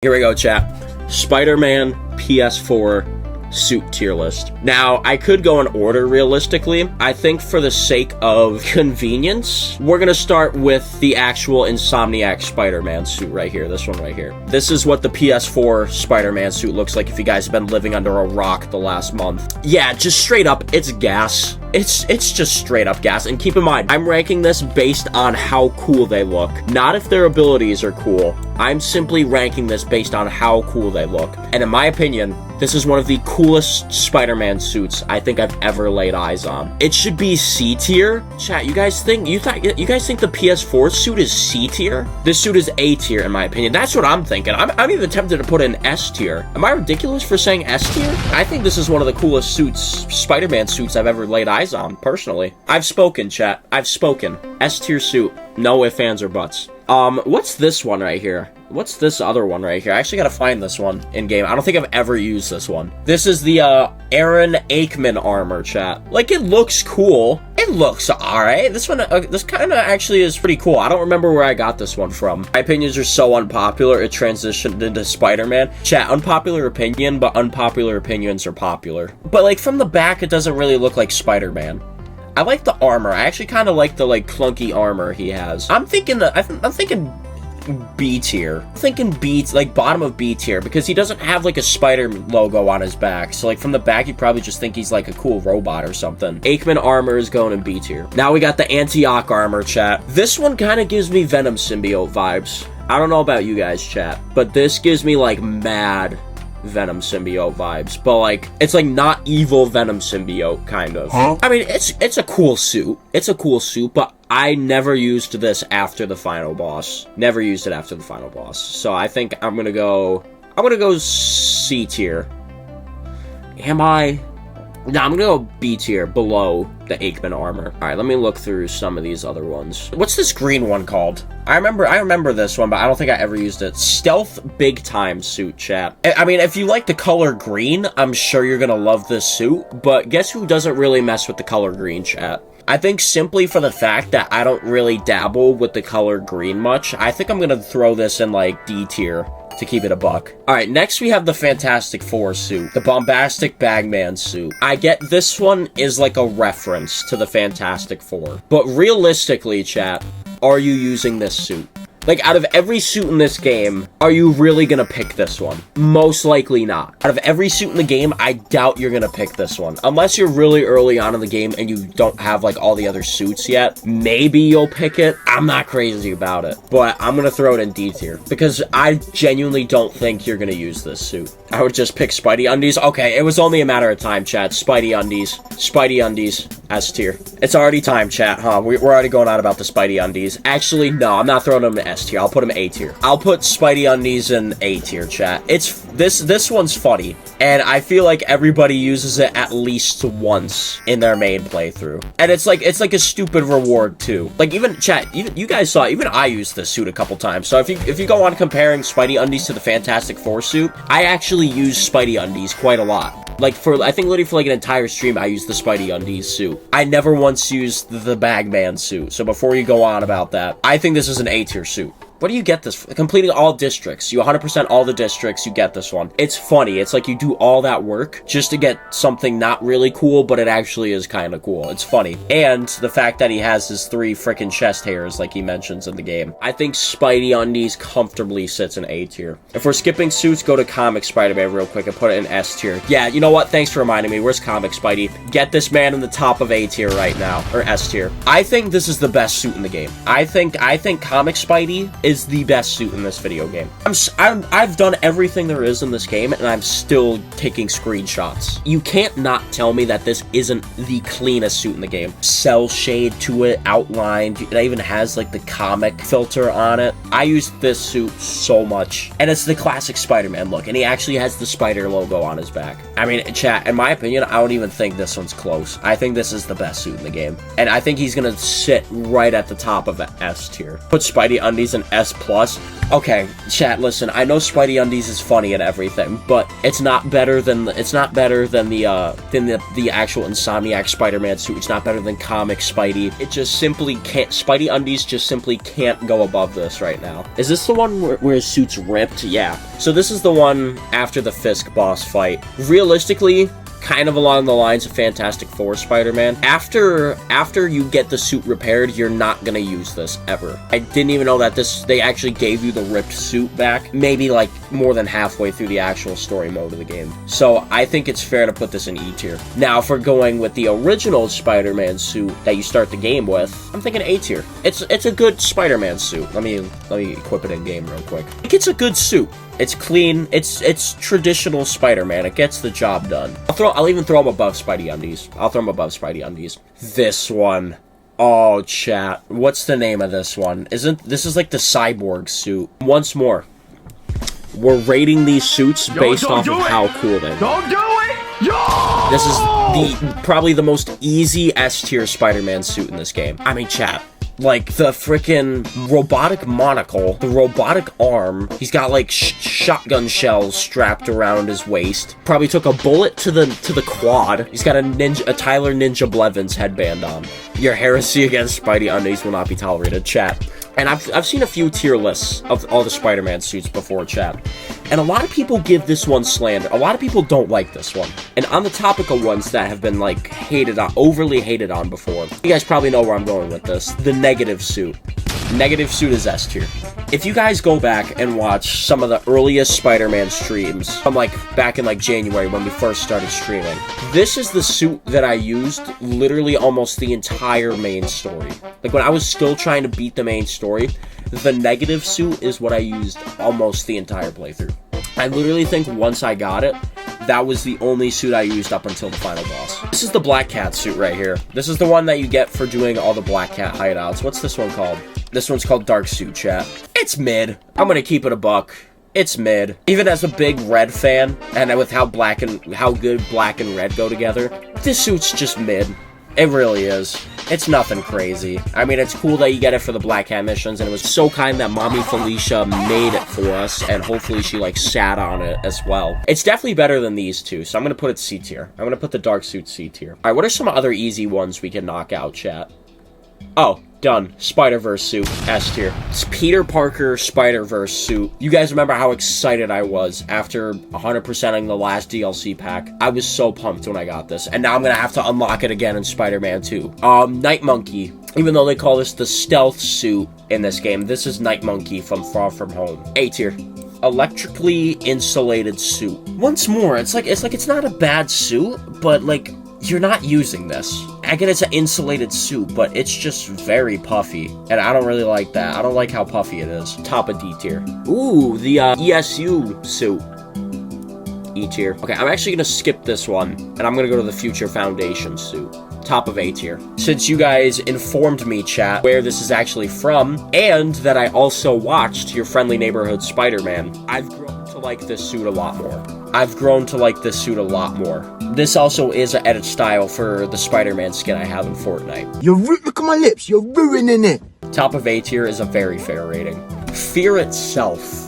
Here we go, chat. Spider-Man PS4 suit tier list. Now, I could go in order realistically. I think for the sake of convenience, we're gonna start with the actual Insomniac Spider-Man suit right here. This one right here. This is what the PS4 Spider-Man suit looks like if you guys have been living under a rock the last month. Yeah, just straight up, it's gas. It's just straight up gas. And keep in mind, I'm ranking this based on how cool they look, not if their abilities are cool. I'm simply ranking this based on how cool they look. And in my opinion, this is one of the coolest Spider-Man suits I think I've ever laid eyes on. It should be C tier. Chat, you guys think the PS4 suit is C tier? This suit is A tier in my opinion. That's what I'm thinking. I'm even tempted to put in S tier. Am I ridiculous for saying S tier? I think this is one of the coolest suits, Spider-Man suits I've ever laid eyes on, personally. I've spoken, chat. I've spoken. S tier suit. No ifs, ands, or buts. What's this one right here? What's this other one right here? I actually gotta find this one in-game. I don't think I've ever used this one. This is the, Aaron Aikman armor, chat. Like, it looks cool. It looks alright. This one, this kind of actually is pretty cool. I don't remember where I got this one from. My opinions are so unpopular, it transitioned into Spider-Man. Chat, unpopular opinion, but unpopular opinions are popular. But, like, from the back, it doesn't really look like Spider-Man. I like the armor. I actually kind of like the, like, clunky armor he has. I'm thinking B tier. I'm thinking B, like, bottom of B tier, because he doesn't have, like, a spider logo on his back. So, like, from the back, you probably just think he's, like, a cool robot or something. Aikman armor is going in B tier. Now we got the Antioch armor, chat. This one kind of gives me Venom symbiote vibes. I don't know about you guys, chat, but this gives me, like, mad Venom symbiote vibes, but like it's like not evil Venom symbiote kind of. I mean, it's a cool suit. It's a cool suit, but I never used this after the final boss. Never used it after the final boss. So I think I'm gonna go C tier. Am I? No, I'm gonna go B tier, below the Aikman armor. All right, let me look through some of these other ones. What's this green one called? I remember this one, but I don't think I ever used it. Stealth Big Time suit, chat. I mean, if you like the color green, I'm sure you're gonna love this suit, but guess who doesn't really mess with the color green, chat? I think simply for the fact that I don't really dabble with the color green much, I think I'm gonna throw this in, like, D tier. To keep it a buck. Alright, next we have the Fantastic Four suit. The Bombastic Bagman suit. I get this one is like a reference to the Fantastic Four. But realistically, chat, are you using this suit? Like, out of every suit in this game, are you really gonna pick this one? Most likely not. Out of every suit in the game, I doubt you're gonna pick this one. Unless you're really early on in the game and you don't have, like, all the other suits yet. Maybe you'll pick it. I'm not crazy about it. But I'm gonna throw it in D tier. Because I genuinely don't think you're gonna use this suit. I would just pick Spidey Undies. Okay, it was only a matter of time, chat. Spidey Undies. Spidey Undies. S tier. It's already time, chat, huh? We're already going on about the Spidey Undies. Actually, no, I'm not throwing them in S tier. I'll put them A tier. I'll put Spidey Undies in A tier, chat. It's this one's funny, and I feel like everybody uses it at least once in their main playthrough. And it's like a stupid reward too. Like, even chat, even you guys saw, even I used this suit a couple times. So if you go on comparing Spidey Undies to the Fantastic Four suit, I actually use Spidey Undies quite a lot. Like, I think literally for like an entire stream, I used the Spidey Undies suit. I never once used the Bagman suit. So before you go on about that, I think this is an A tier suit. What do you get this for? Completing all districts. You 100% all the districts, you get this one. It's funny. It's like you do all that work just to get something not really cool, but it actually is kind of cool. It's funny. And the fact that he has his 3 freaking chest hairs like he mentions in the game. I think Spidey Undies comfortably sits in A tier. If we're skipping suits, go to Comic Spider-Man real quick and put it in S tier. Yeah, you know what? Thanks for reminding me. Where's Comic Spidey? Get this man in the top of A tier right now. Or S tier. I think this is the best suit in the game. I think Comic Spidey is the best suit in this video game. I've done everything there is in this game, and I'm still taking screenshots. You can't not tell me that this isn't the cleanest suit in the game. Cell shade to it, outlined. It even has, like, the comic filter on it. I used this suit so much. And it's the classic Spider-Man look, and he actually has the spider logo on his back. I mean, chat, in my opinion, I don't even think this one's close. I think this is the best suit in the game. And I think he's gonna sit right at the top of the S tier. Put Spidey Undies in S+. Okay, chat, listen, I know Spidey Undies is funny and everything, but it's not better than the actual Insomniac Spider-Man suit. It's not better than comic Spidey. It just simply can't. Spidey Undies just simply can't go above this right now. Is this the one where his suit's ripped? Yeah. So this is the one after the Fisk boss fight. Realistically, kind of along the lines of Fantastic Four Spider-Man. After you get the suit repaired, you're not gonna use this ever. I didn't even know that they actually gave you the ripped suit back, maybe like more than halfway through the actual story mode of the game. So I think it's fair to put this in E tier. Now, if we're going with the original Spider-Man suit that you start the game with, I'm thinking A tier. It's a good Spider-Man suit. Let me equip it in game real quick. It's a good suit. It's clean. It's traditional Spider-Man. It gets the job done. I'll even throw him above Spidey Undies. I'll throw him above Spidey Undies. This one. Oh, chat. What's the name of this one? This is like the Cyborg suit. Once more, we're rating these suits based off of how cool they are. Don't do it! Yo! This is probably the most easy S tier Spider-Man suit in this game. I mean, chat. Like, the freaking robotic monocle, the robotic arm, he's got, like, shotgun shells strapped around his waist. Probably took a bullet to the quad. He's got a Tyler Ninja Blevins headband on. Your heresy against Spidey Undies will not be tolerated, chat. And I've seen a few tier lists of all the Spider-Man suits before, chat. And a lot of people give this one slander. A lot of people don't like this one. And on the topic of ones that have been, like, overly hated on before, you guys probably know where I'm going with this. The negative suit. Negative suit is S tier. If you guys go back and watch some of the earliest Spider-Man streams from like back in like January when we first started streaming, this is the suit that I used literally almost the entire main story. Like when I was still trying to beat the main story, the negative suit is what I used almost the entire playthrough. I literally think once I got it, that was the only suit I used up until the final boss. This is the Black Cat suit right here. This is the one that you get for doing all the Black Cat hideouts. What's this one called? This one's called Dark Suit, chat. It's mid. I'm gonna keep it a buck. It's mid. Even as a big Red fan, and with how good black and red go together, this suit's just mid. It really is. It's nothing crazy. I mean, it's cool that you get it for the Black Cat missions, and it was so kind that Mommy Felicia made it for us, and hopefully she, like, sat on it as well. It's definitely better than these two, so I'm gonna put it C tier. I'm gonna put the Dark Suit C tier. Alright, what are some other easy ones we can knock out, chat? Oh, done. Spider-Verse suit, S tier. It's Peter Parker Spider-Verse suit. You guys remember how excited I was after 100%ing the last DLC pack. I was so pumped when I got this, and now I'm gonna have to unlock it again in Spider-Man 2. Night Monkey. Even though they call this the stealth suit in this game, this is Night Monkey from Far From Home. A tier. Electrically insulated suit. Once more, it's not a bad suit, but like, you're not using this. I get it's an insulated suit, but it's just very puffy. And I don't really like that. I don't like how puffy it is. Top of D tier. Ooh, the ESU suit. E tier. Okay, I'm actually gonna skip this one, and I'm gonna go to the Future Foundation suit. Top of A tier. Since you guys informed me, chat, where this is actually from, and that I also watched Your Friendly Neighborhood Spider-Man, I've grown to like this suit a lot more. This also is an edit style for the Spider-Man skin I have in Fortnite. Look at my lips, you're ruining it. Top of A tier is a very fair rating. Fear Itself.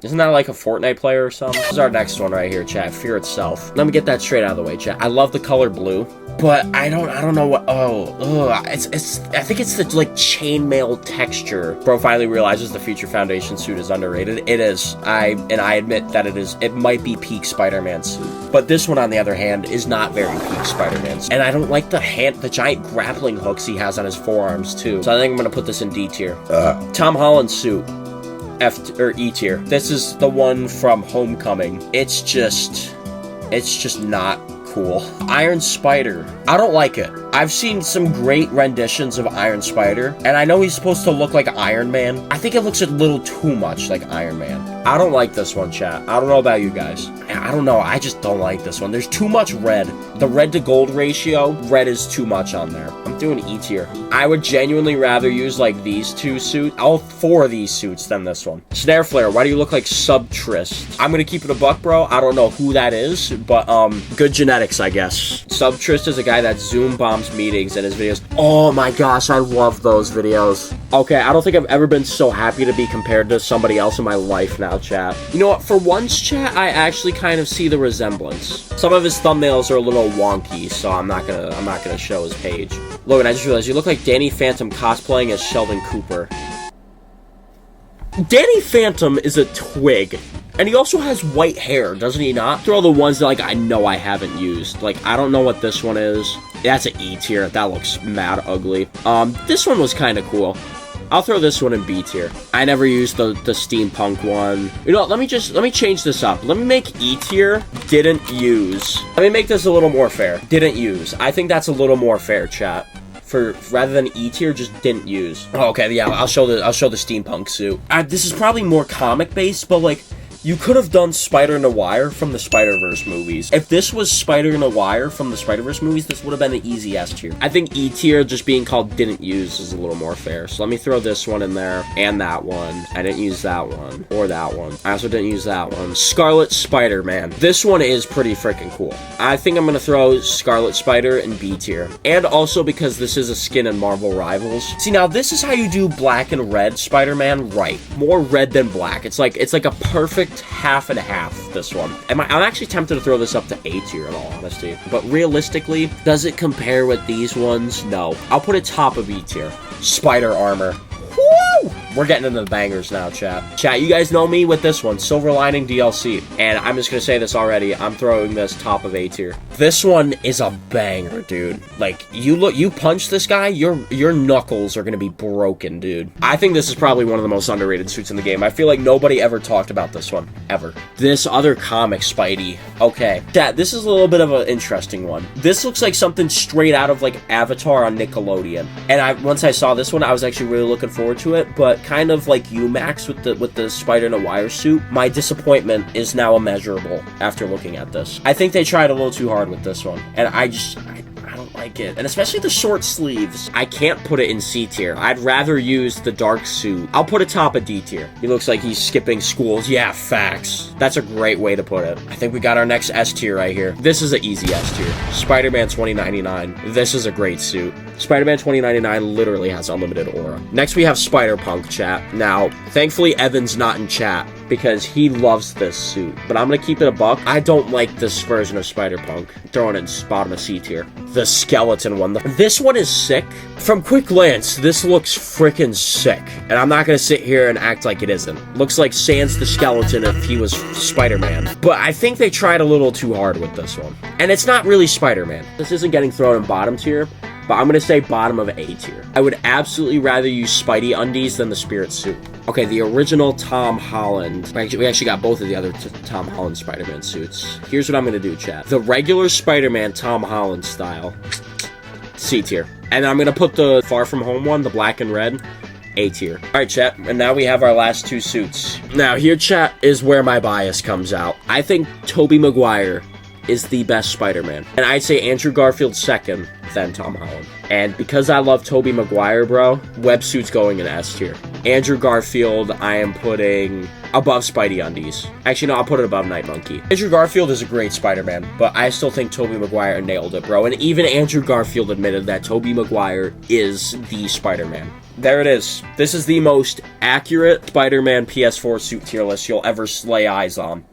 Isn't that like a Fortnite player or something? This is our next one right here, chat. Fear Itself. Let me get that straight out of the way, chat. I love the color blue, but I don't know what. I think it's the like chainmail texture. Bro finally realizes the Future Foundation suit is underrated. It is. I admit that it is. It might be peak Spider-Man suit, but this one on the other hand is not very peak Spider-Man suit. And I don't like the giant grappling hooks he has on his forearms too. So I think I'm gonna put this in D tier. Tom Holland suit. E tier. This is the one from Homecoming. It's just not cool. Iron Spider. I don't like it. I've seen some great renditions of Iron Spider, and I know he's supposed to look like Iron Man. I think it looks a little too much like Iron Man. I don't like this one, chat. I don't know about you guys. I don't know. I just don't like this one. There's too much red. The red to gold ratio, red is too much on there. I'm I'm doing E tier. I would genuinely rather use like these two suits, all 4 of these suits than this one. Snare Flare, why do you look like Subtrist? I'm gonna keep it a buck, bro. I don't know who that is, but good genetics, I guess. Subtrist is a guy that Zoom bombs meetings in his videos. Oh my gosh, I love those videos. Okay, I don't think I've ever been so happy to be compared to somebody else in my life now, chat. You know what? For once, chat, I actually kind of see the resemblance. Some of his thumbnails are a little wonky, so I'm not gonna show his page. Logan, I just realized you look like Danny Phantom cosplaying as Sheldon Cooper. Danny Phantom is a twig. And he also has white hair, doesn't he not? They're all the ones that, like, I know I haven't used. Like, I don't know what this one is. That's an E tier. That looks mad ugly. This one was kind of cool. I'll throw this one in B tier. I never used the steampunk one. You know what, let me change this up. Let me make E tier, didn't use. Let me make this a little more fair. Didn't use. I think that's a little more fair, chat. Rather than E tier, just didn't use. Oh, okay, yeah, I'll show the steampunk suit. This is probably more comic based, but like, you could have done Spider Noir from the Spider-Verse movies. If this was Spider Noir from the Spider-Verse movies, this would have been an easy S tier. I think E tier just being called didn't use is a little more fair. So let me throw this one in there, and that one. I didn't use that one, or that one. I also didn't use that one. Scarlet Spider-Man. This one is pretty freaking cool. I think I'm gonna throw Scarlet Spider in B tier. And also because this is a skin in Marvel Rivals. See, now this is how you do black and red Spider-Man right. More red than black. It's like a perfect half and half, this one. I'm actually tempted to throw this up to A tier in all honesty. But realistically, does it compare with these ones? No. I'll put it top of E tier. Spider Armor. Woo! We're getting into the bangers now, chat. Chat, you guys know me with this one, Silver Lining DLC. And I'm just gonna say this already, I'm throwing this top of A tier. This one is a banger, dude. Like, you punch this guy, your knuckles are gonna be broken, dude. I think this is probably one of the most underrated suits in the game. I feel like nobody ever talked about this one, ever. This other comic, Spidey. Okay. Chat, this is a little bit of an interesting one. This looks like something straight out of, like, Avatar on Nickelodeon. And once I saw this one, I was actually really looking forward to it, but kind of like you, Max, with the Spider Noir suit, my disappointment is now immeasurable after looking at this. I think they tried a little too hard with this one, and I don't like it. And especially the short sleeves. I can't put it in C tier. I'd rather use the dark suit. I'll put it top of D tier. He looks like he's skipping schools. Yeah, facts. That's a great way to put it. I think we got our next S tier right here. This is an easy S tier. Spider-Man 2099. This is a great suit. Spider-Man 2099 literally has unlimited aura. Next we have Spider-Punk, chat. Now, thankfully Evan's not in chat because he loves this suit. But I'm gonna keep it a buck. I don't like this version of Spider-Punk. Throwing it in bottom of C tier. The skeleton one. This one is sick. From quick glance, this looks freaking sick. And I'm not gonna sit here and act like it isn't. Looks like Sans the Skeleton if he was Spider-Man. But I think they tried a little too hard with this one. And it's not really Spider-Man. This isn't getting thrown in bottom tier, but I'm gonna say bottom of A tier. I would absolutely rather use Spidey undies than the Spirit suit. Okay, the original Tom Holland. We actually got both of the other Tom Holland Spider-Man suits. Here's what I'm gonna do, chat. The regular Spider-Man Tom Holland style, C tier. And I'm gonna put the Far From Home one, the black and red, A tier. Alright, chat, and now we have our last two suits. Now, here, chat, is where my bias comes out. I think Tobey Maguire is the best Spider-Man. And I'd say Andrew Garfield second, then Tom Holland. And because I love Tobey Maguire, bro, websuit's going in S tier. Andrew Garfield, I am putting above Spidey undies. Actually, no, I'll put it above Night Monkey. Andrew Garfield is a great Spider-Man, but I still think Tobey Maguire nailed it, bro. And even Andrew Garfield admitted that Tobey Maguire is the Spider-Man. There it is. This is the most accurate Spider-Man PS4 suit tier list you'll ever lay eyes on.